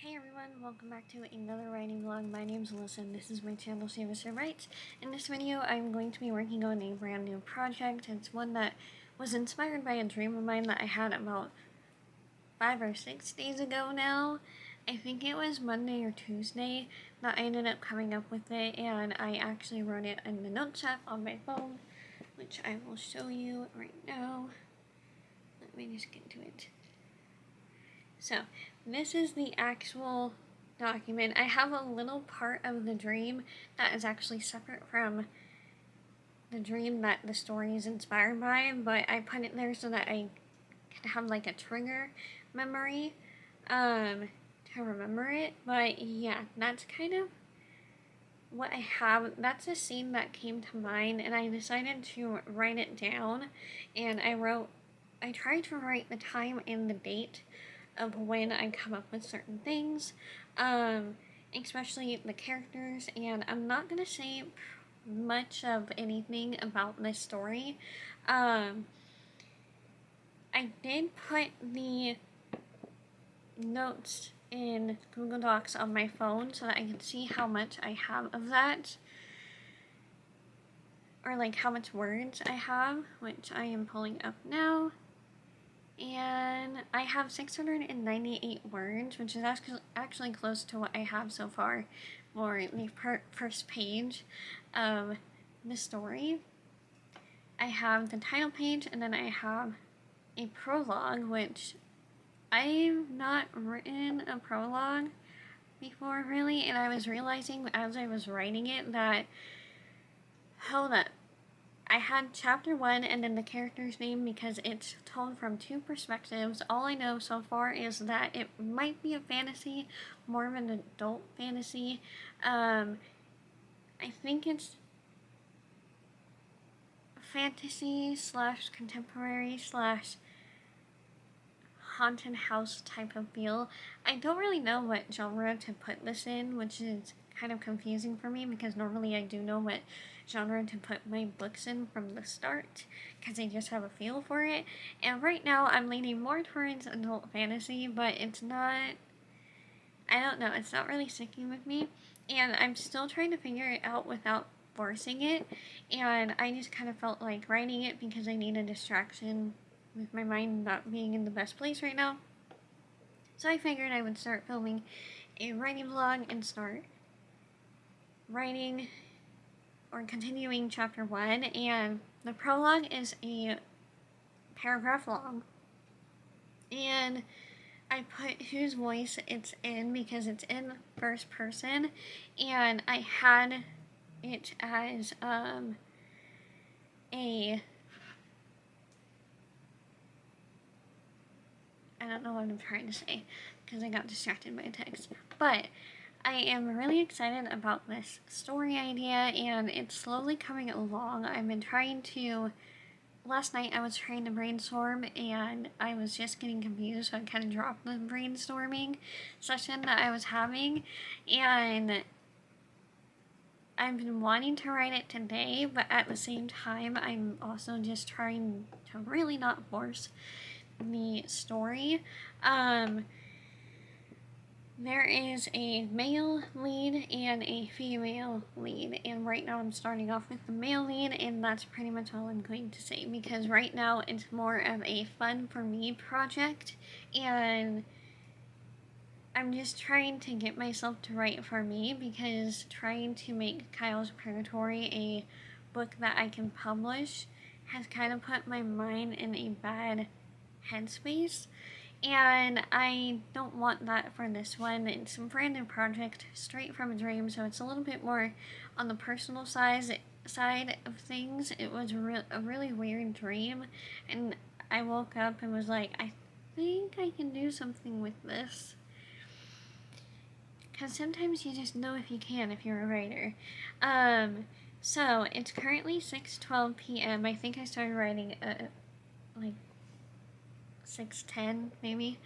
Hey everyone, welcome back to another writing vlog. My name's Alyssa and this is my channel, Writes. In this video, I'm going to be working on a brand new project. It's one that was inspired by a dream of mine that I had about 5 or 6 days ago now. I think it was Monday or Tuesday that I ended up coming up with it, and I actually wrote it in the notes app on my phone, which I will show you right now. Let me just get to it. So, this is the actual document. I have a little part of the dream that is actually separate from the dream that the story is inspired by, but I put it there so that I can have like a trigger memory to remember it. But yeah, that's kind of what I have. That's a scene that came to mind, and I decided to write it down, and I tried to write the time and the date of when I come up with certain things, especially the characters, and I'm not going to say much of anything about this story. I did put the notes in Google Docs on my phone so that I can see how much I have of that, or like how much words I have, which I am pulling up now. And I have 698 words, which is actually close to what I have so far for the first page of the story. I have the title page, and then I have a prologue, which I've not written a prologue before, really, and I was realizing as I was writing it that, hold up, I had chapter 1 and then the character's name because it's told from two perspectives. All I know so far is that it might be a fantasy, more of an adult fantasy. I think it's fantasy / contemporary / haunted house type of feel. I don't really know what genre to put this in, which is kind of confusing for me because normally I do know what genre to put my books in from the start because I just have a feel for it. And right now I'm leaning more towards adult fantasy, but it's not, I don't know, it's not really sticking with me, and I'm still trying to figure it out without forcing it, and I just kind of felt like writing it because I need a distraction with my mind not being in the best place right now. So I figured I would start filming a writing vlog and start writing or continuing chapter 1, and the prologue is a paragraph long, and I put whose voice it's in because it's in first person, and I had it as I don't know what I'm trying to say because I got distracted by a text, but I am really excited about this story idea, and it's slowly coming along. I've been trying to, last night I was trying to brainstorm, and I was just getting confused, so I kind of dropped the brainstorming session that I was having, and I've been wanting to write it today, but at the same time, I'm also just trying to really not force the story. There is a male lead and a female lead, and right now I'm starting off with the male lead, and that's pretty much all I'm going to say because right now it's more of a fun for me project, and I'm just trying to get myself to write for me because trying to make Kyle's Purgatory a book that I can publish has kind of put my mind in a bad headspace. And I don't want that for this one. It's a brand new project, straight from a dream, so it's a little bit more on the personal side of things. It was a really weird dream, and I woke up and was like, I think I can do something with this. Because sometimes you just know if you can if you're a writer. So it's currently 6:12 p.m. I think I started writing at like 6:10 maybe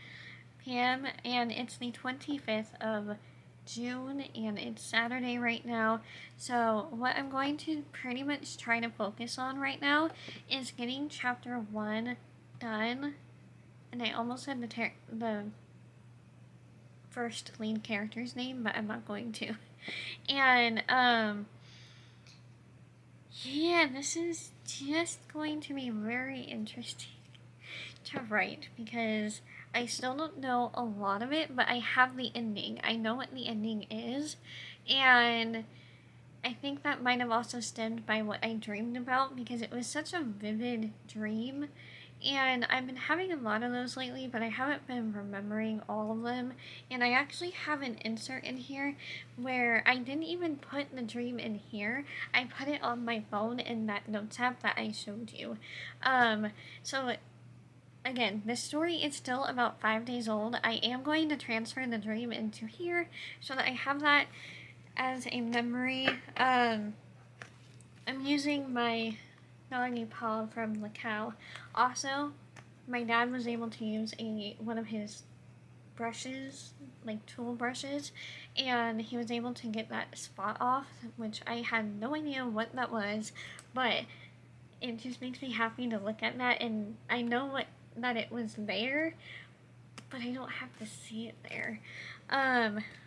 p.m. and it's the 25th of June, and it's Saturday right now. So what I'm going to pretty much try to focus on right now is getting chapter 1 done, and I almost said the first lead character's name, but I'm not going to. And, yeah, this is just going to be very interesting to write because I still don't know a lot of it, but I have the ending. I know what the ending is, and I think that might have also stemmed by what I dreamed about because it was such a vivid dream. And I've been having a lot of those lately, but I haven't been remembering all of them. And I actually have an insert in here where I didn't even put the dream in here. I put it on my phone in that notes app that I showed you. So again, this story is still about 5 days old. I am going to transfer the dream into here so that I have that as a memory. I'm using my doggy paw from the cow. Also, my dad was able to use one of his brushes, like tool brushes, and he was able to get that spot off, which I had no idea what that was, but it just makes me happy to look at that, and I know that it was there, but I don't have to see it there,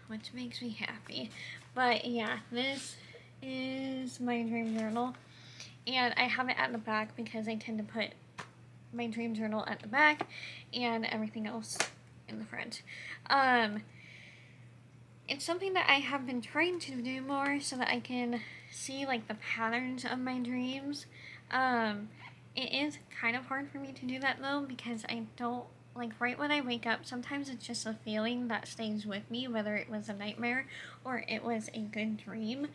which makes me happy. But yeah, this is my dream journal. And I have it at the back because I tend to put my dream journal at the back and everything else in the front. It's something that I have been trying to do more so that I can see like the patterns of my dreams. It is kind of hard for me to do that though because I don't, like right when I wake up, sometimes it's just a feeling that stays with me, whether it was a nightmare or it was a good dream.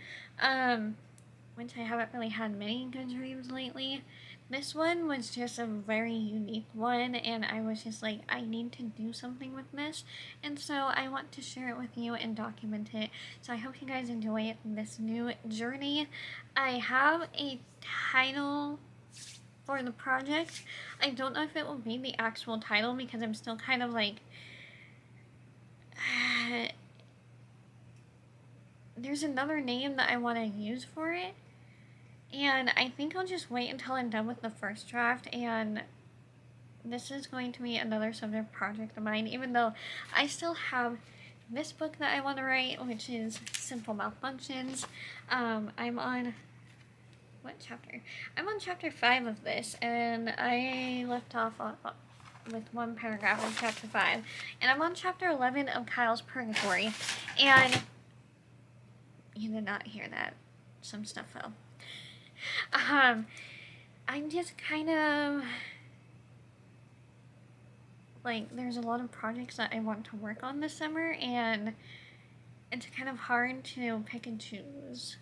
Which I haven't really had many good dreams lately. This one was just a very unique one, and I was just like, I need to do something with this, and so I want to share it with you and document it. So I hope you guys enjoy this new journey. I have a title for the project. I don't know if it will be the actual title because I'm still kind of like, there's another name that I want to use for it. And I think I'll just wait until I'm done with the first draft, and this is going to be another subject project of mine, even though I still have this book that I want to write, which is Simple Malfunctions. I'm on, what chapter? I'm on chapter 5 of this, and I left off with one paragraph in chapter 5, and I'm on chapter 11 of Kyle's Purgatory, and you did not hear that. Some stuff fell. I'm just kind of like, there's a lot of projects that I want to work on this summer, and it's kind of hard to pick and choose.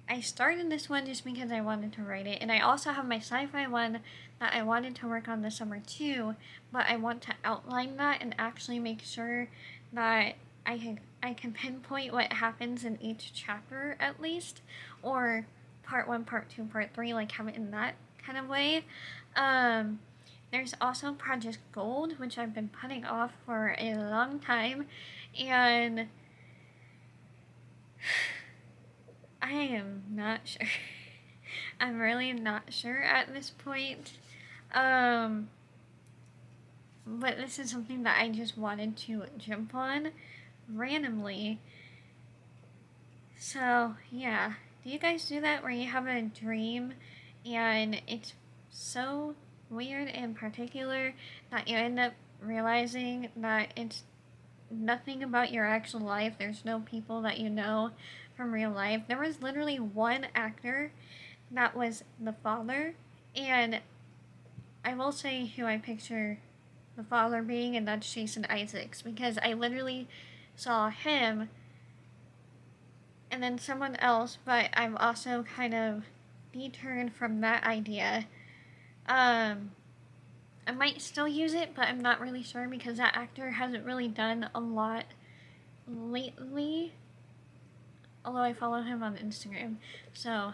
I started this one just because I wanted to write it, and I also have my sci-fi one that I wanted to work on this summer too, but I want to outline that and actually make sure that I can pinpoint what happens in each chapter at least, or part 1, part 2, part 3, like have it in that kind of way. There's also Project Gold, which I've been putting off for a long time, and I am not sure. I'm really not sure at this point. But this is something that I just wanted to jump on randomly. So, yeah. Do you guys do that where you have a dream and it's so weird and particular that you end up realizing that it's nothing about your actual life? There's no people that you know from real life. There was literally one actor that was the father, and I will say who I picture the father being, and that's Jason Isaacs, because I literally saw him and then someone else, but I've also kind of deterred from that idea. I might still use it, but I'm not really sure because that actor hasn't really done a lot lately, although I follow him on Instagram. So,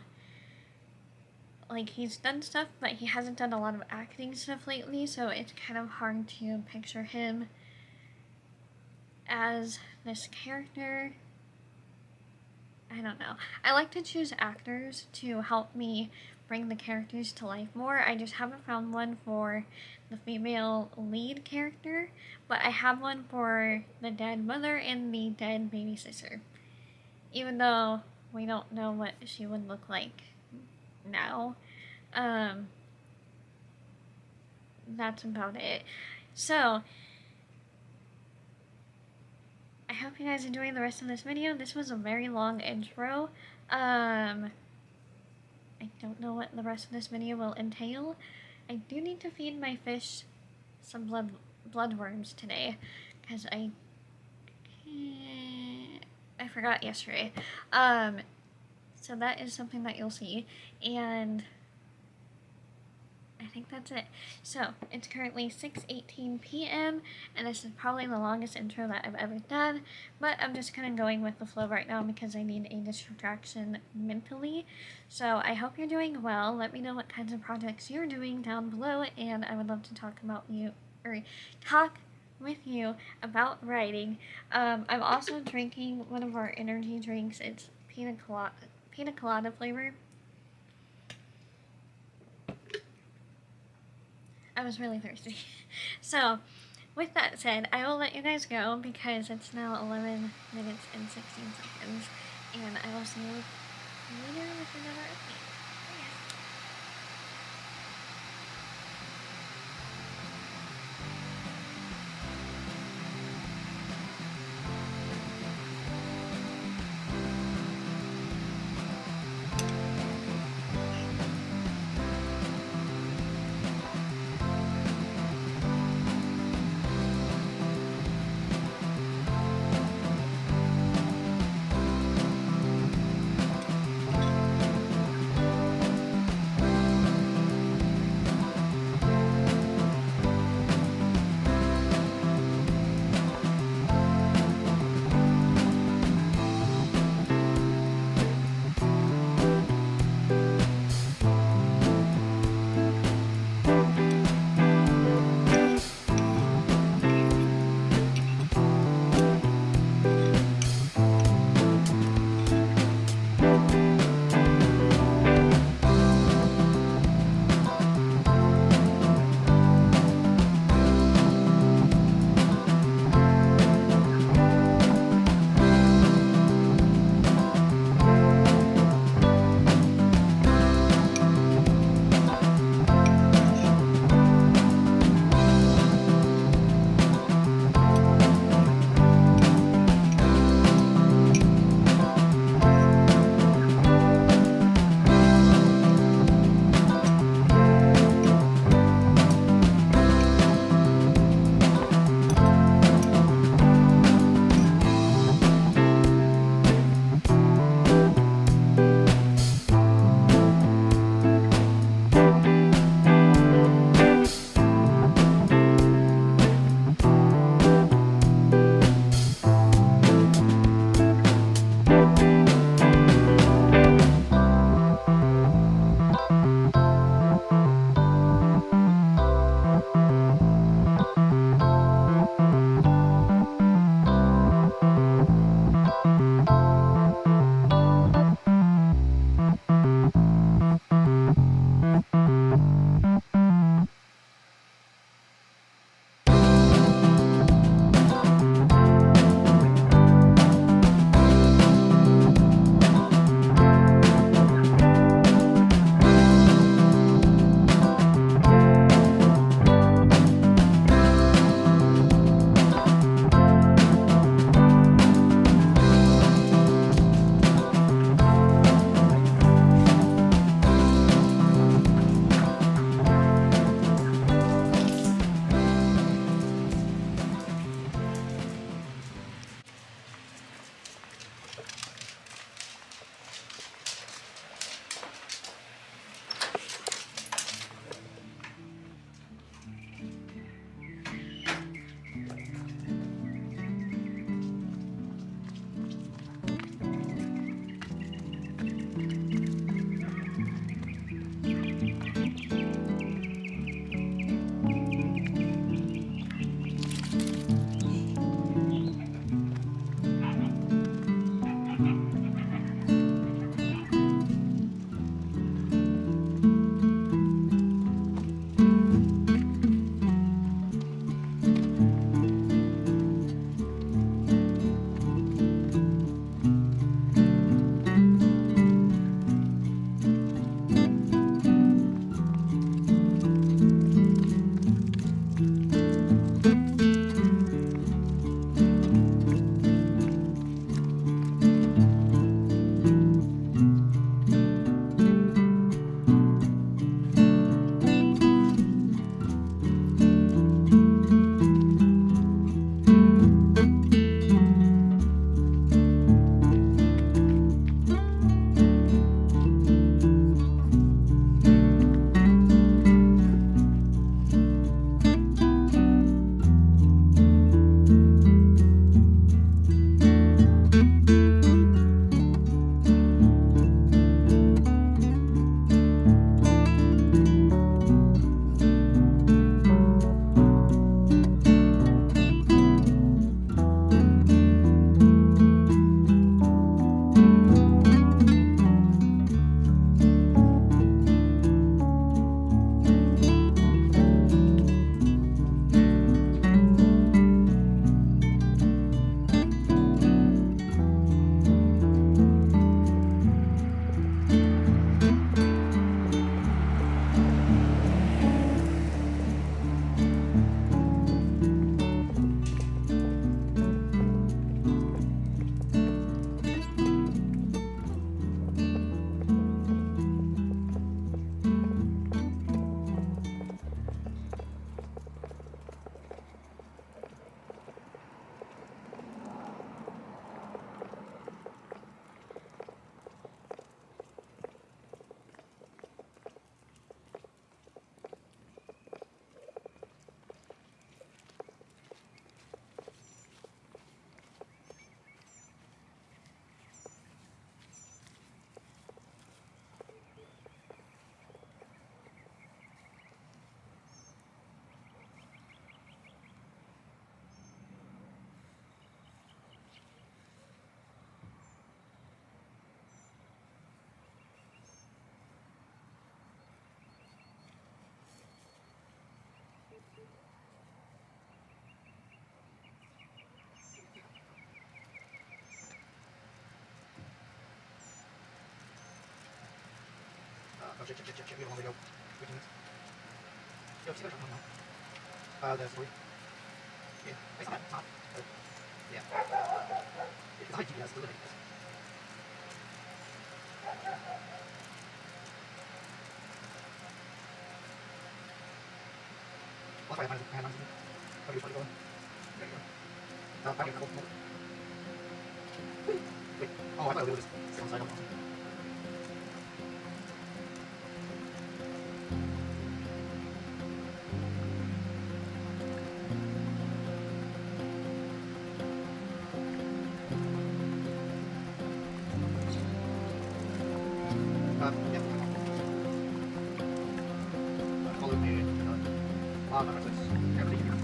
like, he's done stuff, but he hasn't done a lot of acting stuff lately, so it's kind of hard to picture him as this character. I don't know. I like to choose actors to help me bring the characters to life more. I just haven't found one for the female lead character, but I have one for the dead mother and the dead baby sister. Even though we don't know what she would look like now. That's about it. So, I hope you guys enjoy the rest of this video. This was a very long intro. I don't know what the rest of this video will entail. I do need to feed my fish some bloodworms today, because I forgot yesterday. So that is something that you'll see, and I think that's it. So, it's currently 6:18 p.m. and this is probably the longest intro that I've ever done, but I'm just kind of going with the flow right now because I need a distraction mentally. So, I hope you're doing well. Let me know what kinds of projects you're doing down below, and I would love to talk with you about writing. I'm also drinking one of our energy drinks. It's pina colada flavor. I was really thirsty. So, with that said, I will let you guys go because it's now 11 minutes and 16 seconds. And I will see you later with another update. check. We have a long way to go. 15 minutes. Yo, just gotta jump now. The story. Yeah, it's not bad. It's not. But, yeah. It's not GPS, it's literally GPS. I'll try to hand on something. How do you going? There you go. I don't get a couple. Wait. Oh, I thought we were just sit on the side of it. Yeah. Follow me. References. Everything you can.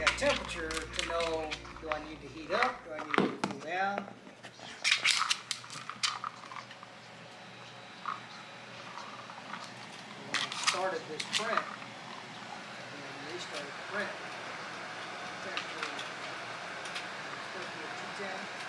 that temperature to know, do I need to heat up, do I need to cool down? When I started this print, and restarted the print, temperature was supposed to be at 210.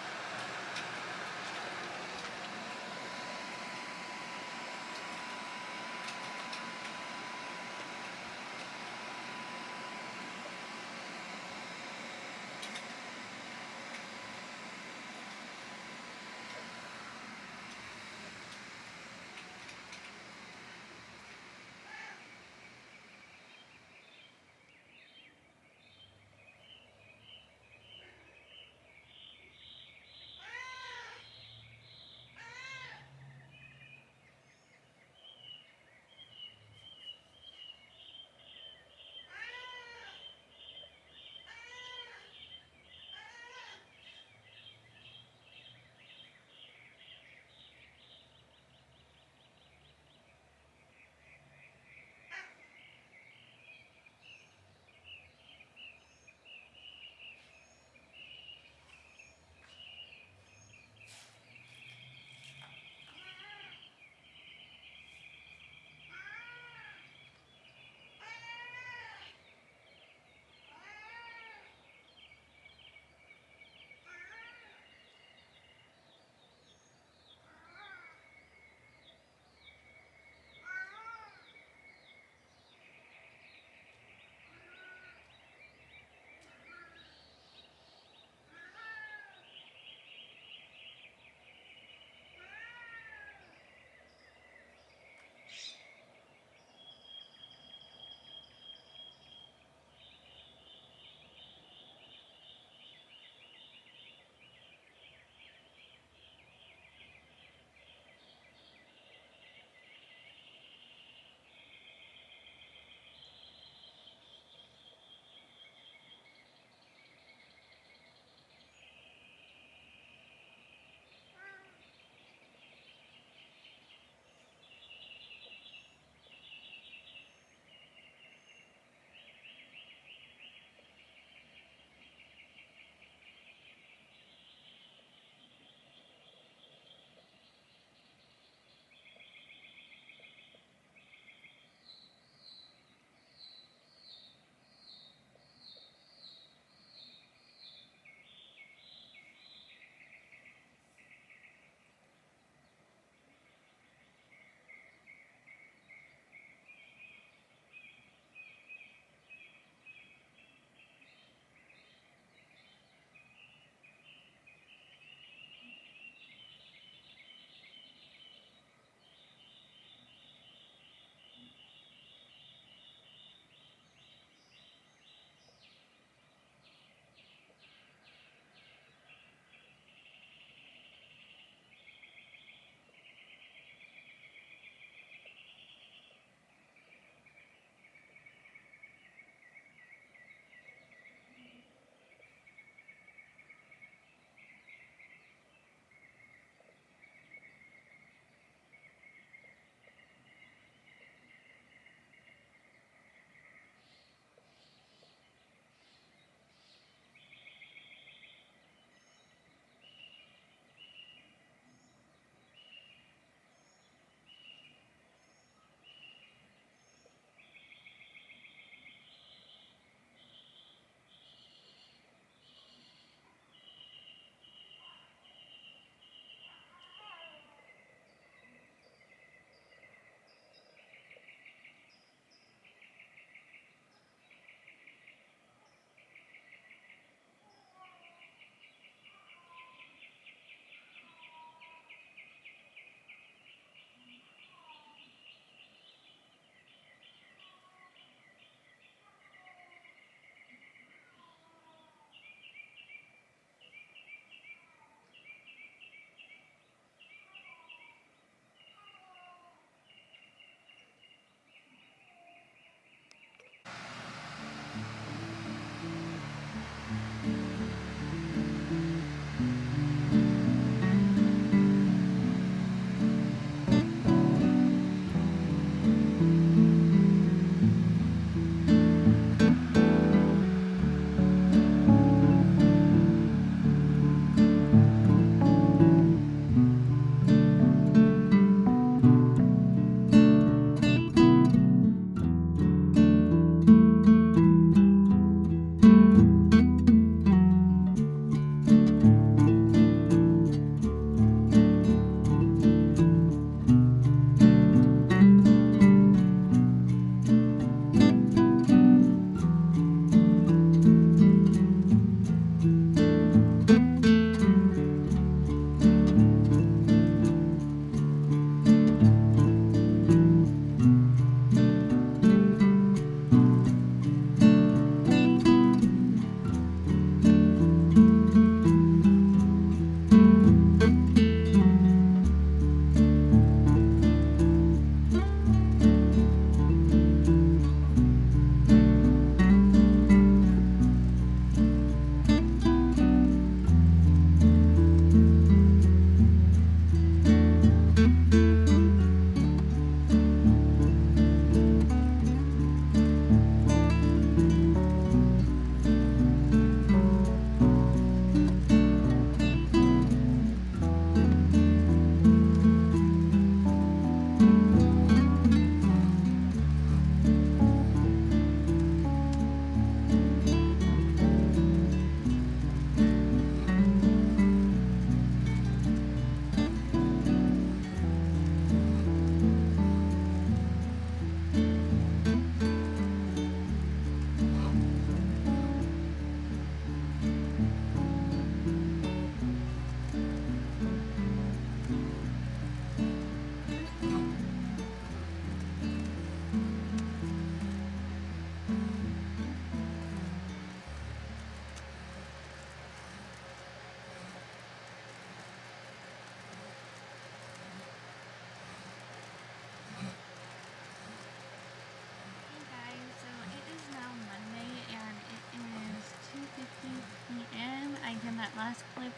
that last clip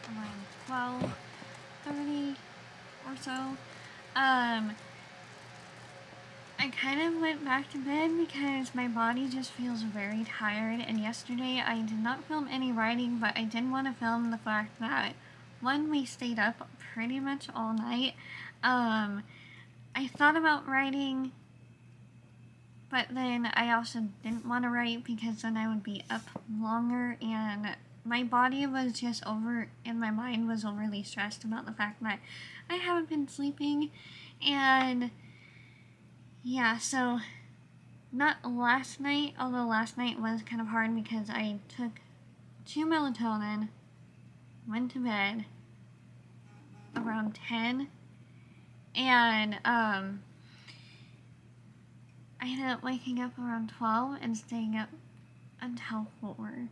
around 12:30 or so. I kind of went back to bed because my body just feels very tired, and yesterday I did not film any writing, but I did want to film the fact that, one, we stayed up pretty much all night. I thought about writing, but then I also didn't want to write because then I would be up longer, and my body was just and my mind was overly stressed about the fact that I haven't been sleeping, and yeah, so not last night, although last night was kind of hard because I took 2 melatonin, went to bed around 10, and I ended up waking up around 12 and staying up until 4.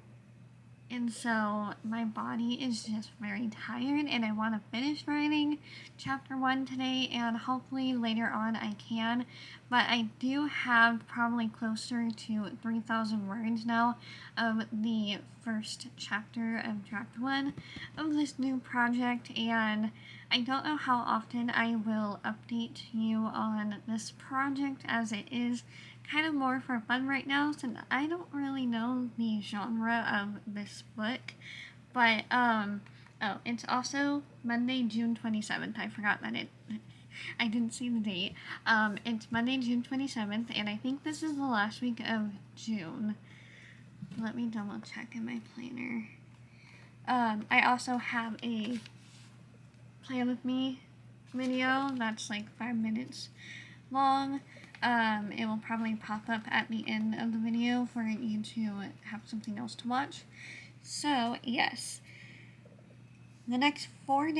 And so my body is just very tired, and I want to finish writing chapter 1 today, and hopefully later on I can. But I do have probably closer to 3,000 words now of the first chapter of chapter 1 of this new project, and I don't know how often I will update you on this project, as it is kind of more for fun right now, since I don't really know the genre of this book. But oh, it's also Monday, June 27th. I forgot that I didn't see the date. It's Monday, June 27th, and I think this is the last week of June. Let me double check in my planner. I also have a Plan With Me video that's like 5 minutes long. It will probably pop up at the end of the video for you to have something else to watch. So, yes. The next 3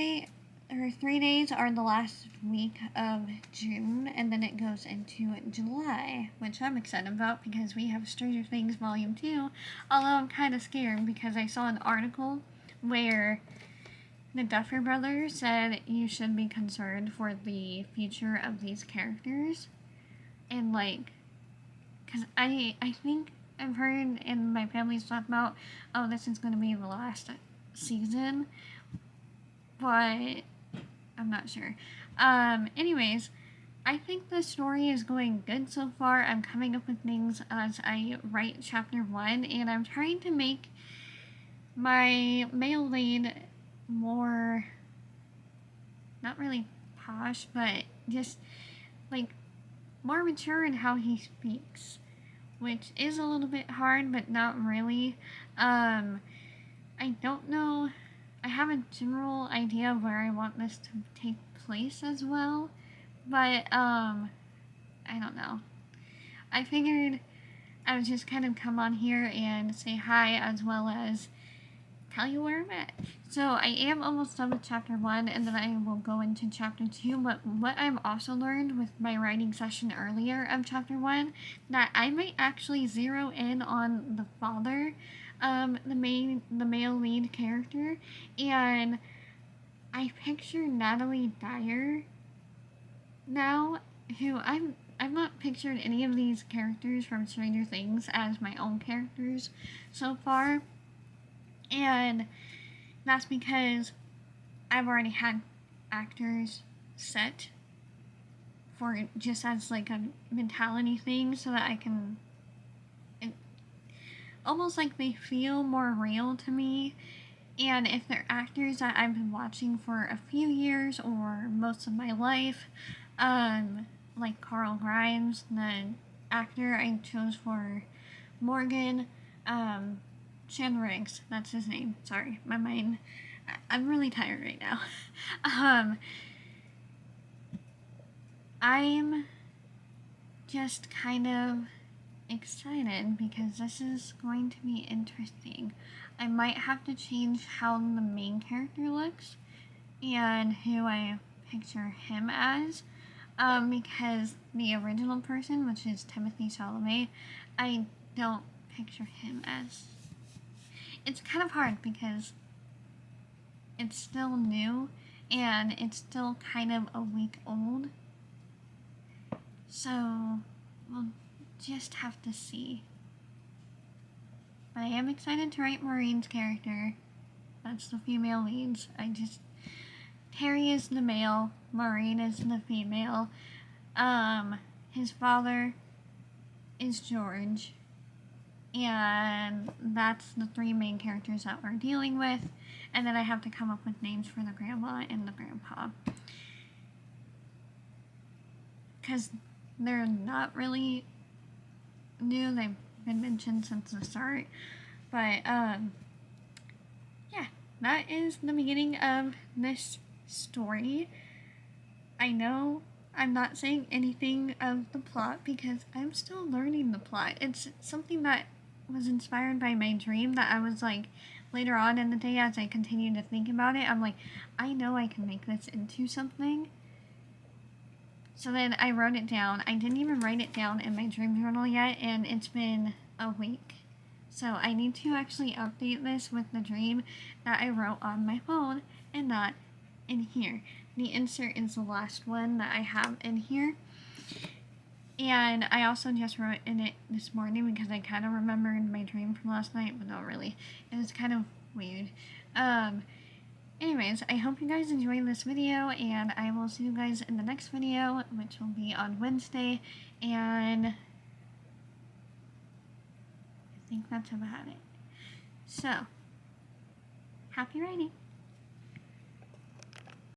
days are the last week of June, and then it goes into July, which I'm excited about because we have Stranger Things Volume 2, although I'm kind of scared because I saw an article where the Duffer Brothers said you should be concerned for the future of these characters. And like, because I think I've heard and my family's talked about, oh, this is going to be the last season, but I'm not sure. Anyways, I think the story is going good so far. I'm coming up with things as I write chapter 1, and I'm trying to make my male lead more, not really posh, but just like more mature in how he speaks, which is a little bit hard, but not really. I don't know. I have a general idea of where I want this to take place as well, but I don't know. I figured I would just kind of come on here and say hi, as well as tell you where I'm at. So I am almost done with chapter 1, and then I will go into chapter 2. But what I've also learned with my writing session earlier of chapter 1, that I might actually zero in on the father, the male lead character, and I picture Natalie Dyer now, who I've not pictured any of these characters from Stranger Things as my own characters so far. And that's because I've already had actors set for just as like a mentality thing, so that I can, almost like they feel more real to me. And if they're actors that I've been watching for a few years or most of my life, like Carl Grimes, the actor I chose for Morgan, Chan Riggs, that's his name. Sorry, my mind, I'm really tired right now. I'm just kind of excited because this is going to be interesting. I might have to change how the main character looks and who I picture him as, because the original person, which is Timothy Chalamet, I don't picture him as. It's kind of hard because it's still new and it's still kind of a week old. So we'll just have to see. But I am excited to write Maureen's character. That's the female leads. Terry is the male, Maureen is the female. His father is George, and that's the three main characters that we're dealing with. And then I have to come up with names for the grandma and the grandpa, because they're not really new. They've been mentioned since the start. But yeah, that is the beginning of this story. I know I'm not saying anything of the plot because I'm still learning the plot. It's something that was inspired by my dream that I was like, later on in the day as I continued to think about it, I'm like, I know I can make this into something. So then I wrote it down. I didn't even write it down in my dream journal yet, and it's been a week. So I need to actually update this with the dream that I wrote on my phone and not in here. The insert is the last one that I have in here. And I also just wrote in it this morning because I kind of remembered my dream from last night, but not really. It was kind of weird. Anyways, I hope you guys enjoyed this video, and I will see you guys in the next video, which will be on Wednesday, and I think that's about it. So, happy writing!